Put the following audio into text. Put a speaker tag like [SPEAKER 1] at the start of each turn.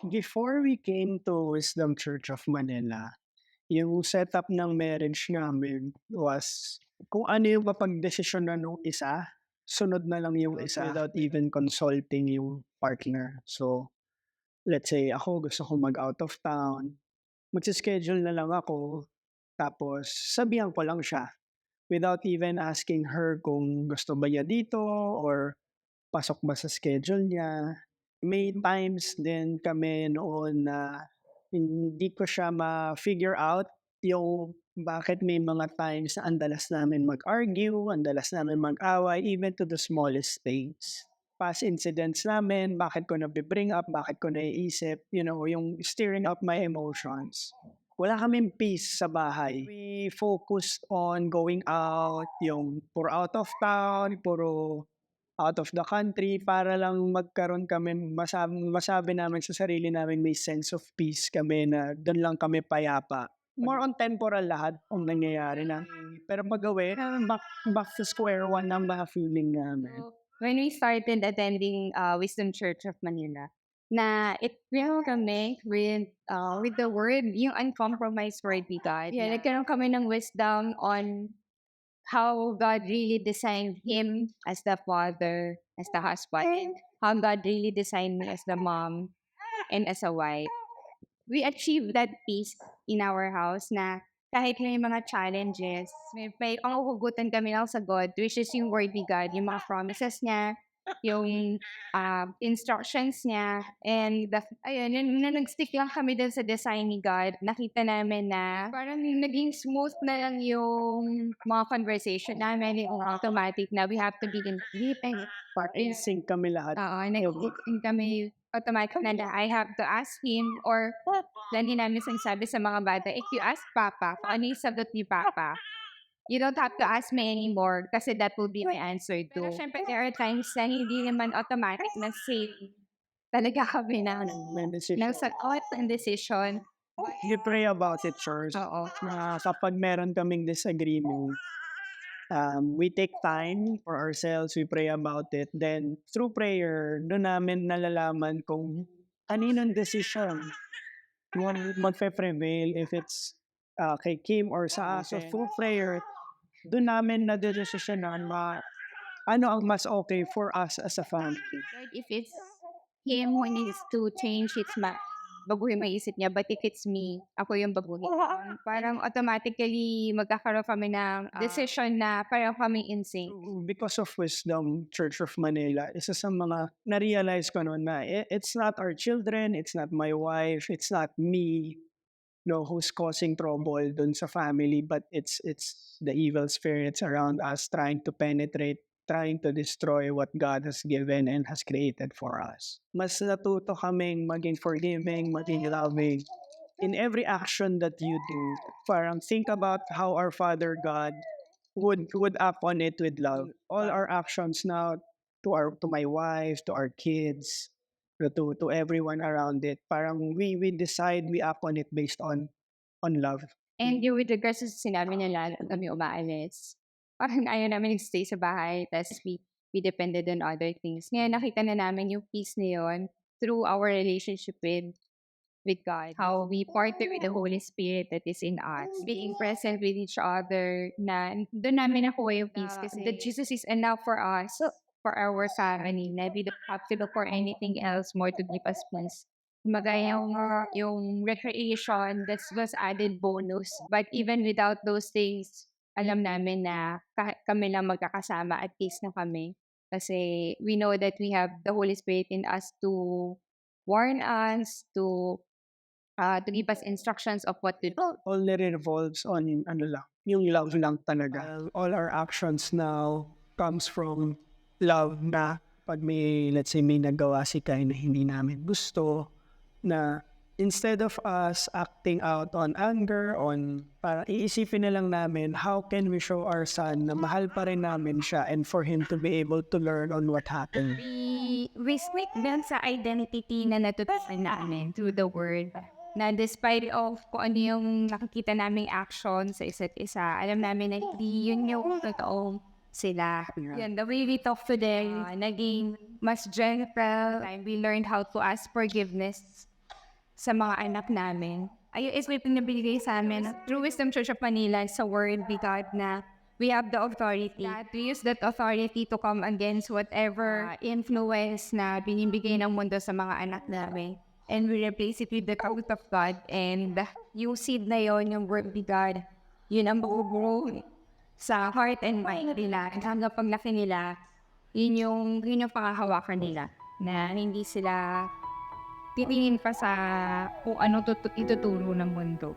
[SPEAKER 1] Before we came to Wisdom Church of Manila, yung setup ng marriage namin was kung ano yung mapagdesisyonan nung isa, sunod na lang yung isa without even consulting yung partner. So, let's say ako gusto ko mag-out of town, magsi-schedule na lang ako, tapos sabihan ko lang siya without even asking her kung gusto ba niya dito or pasok ba sa schedule niya. May times din kami noon na hindi ko siya ma-figure out yung bakit may mga times na andalas namin mag-argue, andalas namin mag-away, even to the smallest things. Past incidents namin, bakit ko na-bring up, bakit ko naiisip, yung stirring up my emotions. Wala kaming peace sa bahay. We focused on going out, yung puro out of town, puro out of the country para lang magkaroon kami, masabi namin sa sarili namin may sense of peace kami na doon lang kami payapa. More on temporal lahat ang nangyayari na. Pero pag-uwi, back to square one ang mga feeling namin.
[SPEAKER 2] So, when we started attending Wisdom Church of Manila, na it-feel kami with the word, yung uncompromised word ni God. Yeah, nagkaroon kami ng wisdom on how God really designed him as the father, as the husband, how God really designed me as the mom and as a wife. We achieved that peace in our house na kahit may mga challenges, may panghuhugutan kami lang sa God, which is yung word ni God, yung mga promises niya, yung instructions niya, and ayun, na nag-stick lang kami din sa design ni God, nakita namin na parang naging smooth na lang yung mga conversation namin, yung automatic na we have to be in deep and
[SPEAKER 1] In sync kami lahat.
[SPEAKER 2] oo, nag-sync kami automatic na I have to ask him or lagi namin sinasabi sa mga bata, if you ask Papa, kung ano yung sagot ni Papa, you don't have to ask me anymore kasi that will be my answer too. Pero syempre, there are times na hindi naman automatic na same talaga kami ng sagot and decision.
[SPEAKER 1] We pray about it first.
[SPEAKER 2] Oo.
[SPEAKER 1] Kapag meron kaming disagreement, we take time for ourselves, we pray about it. Then, through prayer, doon namin nalalaman kung kaninong decision magpe-prevail, if it's kay Kim or sa akin. So, through prayer, doon namin nadedesisyonan ano ang mas okay for us as a family.
[SPEAKER 2] Lord, if it's him who needs to change baguhin maisip niya, but if it's me, ako yung baguhin. Parang automatically magkakaroon kami ng decision na parang kami in sync.
[SPEAKER 1] Because of Wisdom Church of Manila, isa sa mga na-realize ko noon na it's not our children, it's not my wife, it's not me, who's causing trouble dun sa family, but it's the evil spirits around us trying to penetrate, trying to destroy what God has given and has created for us. Mas natuto kaming maging forgiving, maging loving in every action that you do. Parang think about how our Father God would act on it with love. All our actions now to my wife, to our kids, to everyone around it. Parang we decide, we act on it based on love.
[SPEAKER 2] And yung with regards sa sinabi nila, kami umaalis. Parang ayaw namin nag-stay sa bahay, tapos we depended on other things. Ngayon nakita na namin yung peace na yun through our relationship with God. How we partner with the Holy Spirit that is in us. Being present with each other, na doon namin nakuha yung peace kasi that Jesus is enough for us, for our family, na we don't have to look for anything else more to give us peace. Kumbaga yung recreation, that was added bonus. But even without those things, alam namin na kami lang magkakasama at peace na kami. Kasi we know that we have the Holy Spirit in us to warn us, to give us instructions of what to do.
[SPEAKER 1] All revolves on yung love lang talaga. All our actions now comes from love na pag let's say may nagawa si Kai na hindi namin gusto, na instead of us acting out on anger, para iisipin na lang namin, how can we show our son na mahal pa rin namin siya and for him to be able to learn on what happened.
[SPEAKER 2] We stick din sa identity na natutunan namin through the word. Na despite of kung ano yung nakikita naming action sa isa't isa, alam namin na hindi yun yung totoong sila. Yan, the way we talk to them, naging mas gentle. We learned how to ask forgiveness sa mga anak namin. Ayun is may pinabigay sa amin through Wisdom Church of Manila sa Word be God na we have the authority. That we use that authority to come against whatever influence na binibigay ng mundo sa mga anak namin. And we replace it with the truth of God. And yung seed na yon, yung Word be God, yun ang mag-grow sa heart and mind nila. And hanggang paglaki nila, yun yung pangahawakan nila. Na hindi sila titingin pa sa kung ano ituturo ng mundo.